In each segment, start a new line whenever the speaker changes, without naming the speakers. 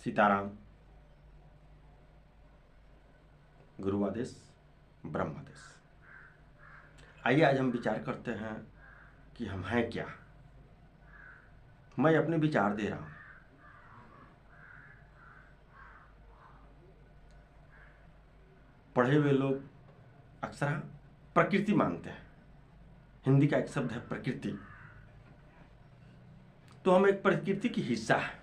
सीताराम। गुरुआदेश ब्रह्मादेश। आइए आज हम विचार करते हैं कि हम हैं क्या। मैं अपने विचार दे रहा हूं। पढ़े हुए लोग अक्सर प्रकृति मानते हैं। हिंदी का एक शब्द है प्रकृति। तो हम एक प्रकृति की हिस्सा है।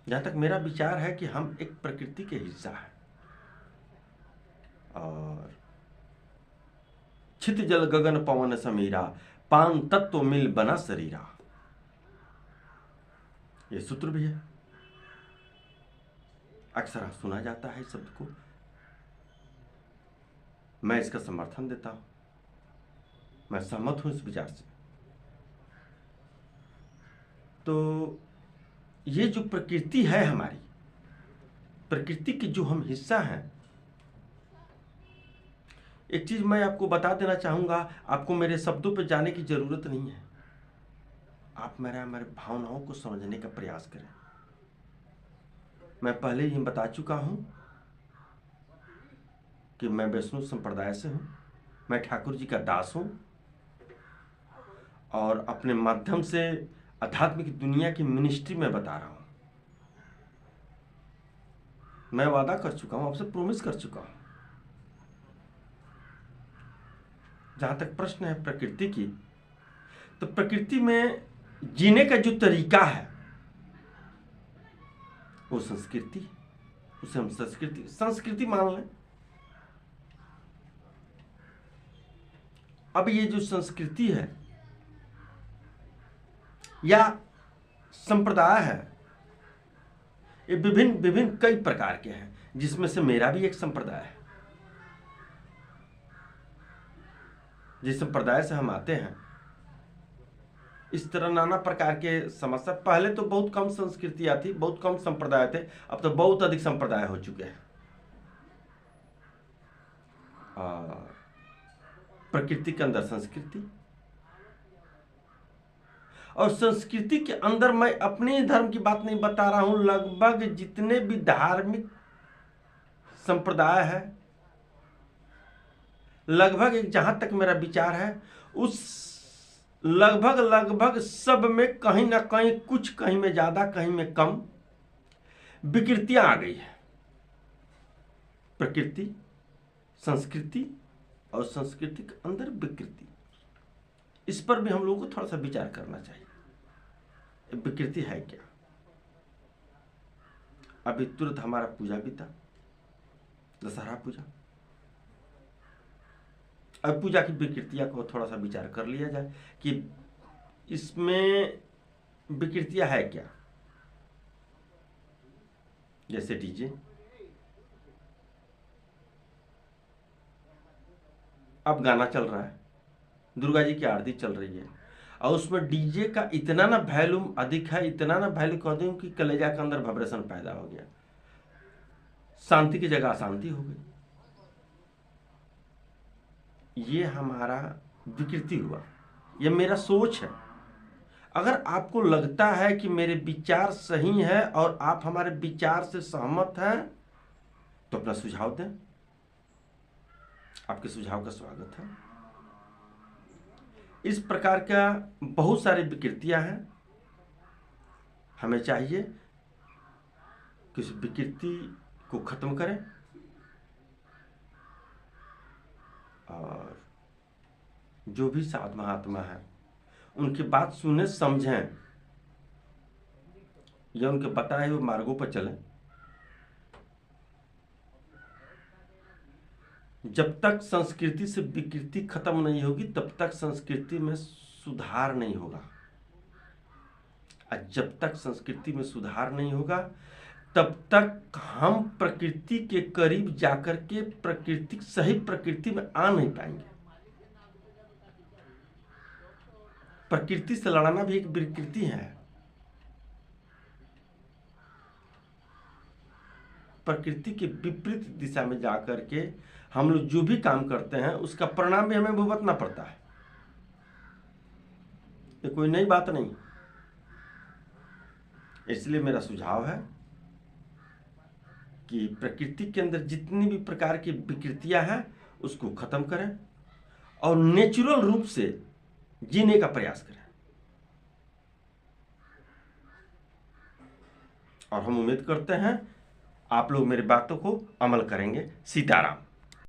जहां तक मेरा विचार है कि हम एक प्रकृति के हिस्सा है और छित जल गगन पवन समीरा, पान तत्व मिल बना शरीरा। ये सूत्र भी है। अक्सर सुना जाता है इस शब्द को। मैं इसका समर्थन देता हूं। मैं सहमत हूं इस विचार से। तो ये जो प्रकृति है हमारी, प्रकृति की जो हम हिस्सा हैं, एक चीज मैं आपको बता देना चाहूंगा। आपको मेरे शब्दों पर जाने की जरूरत नहीं है। आप मेरे भावनाओं को समझने का प्रयास करें। मैं पहले ही बता चुका हूं कि मैं वैष्णव संप्रदाय से हूं। मैं ठाकुर जी का दास हूं और अपने माध्यम से आध्यात्मिक दुनिया की मिनिस्ट्री में बता रहा हूं। मैं वादा कर चुका हूं, आपसे प्रॉमिस कर चुका हूं। जहां तक प्रश्न है प्रकृति की, तो प्रकृति में जीने का जो तरीका है वो संस्कृति, उसे हम संस्कृति मान लें। अब ये जो संस्कृति है या संप्रदाय है, ये विभिन्न कई प्रकार के हैं, जिसमें से मेरा भी एक संप्रदाय है। जिस संप्रदाय से हम आते हैं, इस तरह नाना प्रकार के समस्या। पहले तो बहुत कम संस्कृतियां थी, बहुत कम संप्रदाय थे। अब तो बहुत अधिक संप्रदाय हो चुके हैं। प्रकृति के अंदर संस्कृति, और संस्कृति के अंदर मैं अपने धर्म की बात नहीं बता रहा हूं। लगभग जितने भी धार्मिक संप्रदाय है, लगभग एक, जहां तक मेरा विचार है, उस लगभग सब में कहीं ना कहीं कुछ, कहीं में ज्यादा कहीं में कम विकृतियां आ गई है। प्रकृति, संस्कृति और संस्कृति के अंदर विकृति। इस पर भी हम लोगों को थोड़ा सा विचार करना चाहिए। विकृति है क्या? अभी तुरंत हमारा पूजा बीता, दशहरा पूजा। अब पूजा की विकृतियां को थोड़ा सा विचार कर लिया जाए कि इसमें विकृतियां है क्या। जैसे डीजे, अब गाना चल रहा है, दुर्गा जी की आरती चल रही है, और उसमें डीजे का इतना ना वैल्यूम अधिक है, इतना ना वैल्यू कह दूं कि कलेजा के अंदर वाइब्रेशन पैदा हो गया। शांति की जगह अशांति हो गई। ये हमारा विकृति हुआ। ये मेरा सोच है। अगर आपको लगता है कि मेरे विचार सही है और आप हमारे विचार से सहमत हैं, तो अपना सुझाव दें। आपके सुझाव का स्वागत है। इस प्रकार का बहुत सारी विकृतियां हैं। हमें चाहिए कि उस विकृति को खत्म करें और जो भी साधु महात्मा है उनकी बात सुने, समझें या उनके बताए हुए मार्गों पर चलें। जब तक संस्कृति से विकृति खत्म नहीं होगी, तब तक संस्कृति में सुधार नहीं होगा। और जब तक संस्कृति में सुधार नहीं होगा, तब तक हम प्रकृति के करीब जाकर के सही प्रकृति में आ नहीं पाएंगे। प्रकृति से लड़ना भी एक विकृति है। प्रकृति के विपरीत दिशा में जाकर के हम लोग जो भी काम करते हैं, उसका परिणाम भी हमें भुगतना पड़ता है। ये कोई नई बात नहीं। इसलिए मेरा सुझाव है कि प्रकृति के अंदर जितनी भी प्रकार की विकृतियां हैं उसको खत्म करें और नेचुरल रूप से जीने का प्रयास करें। और हम उम्मीद करते हैं आप लोग मेरी बातों को अमल करेंगे। सीताराम।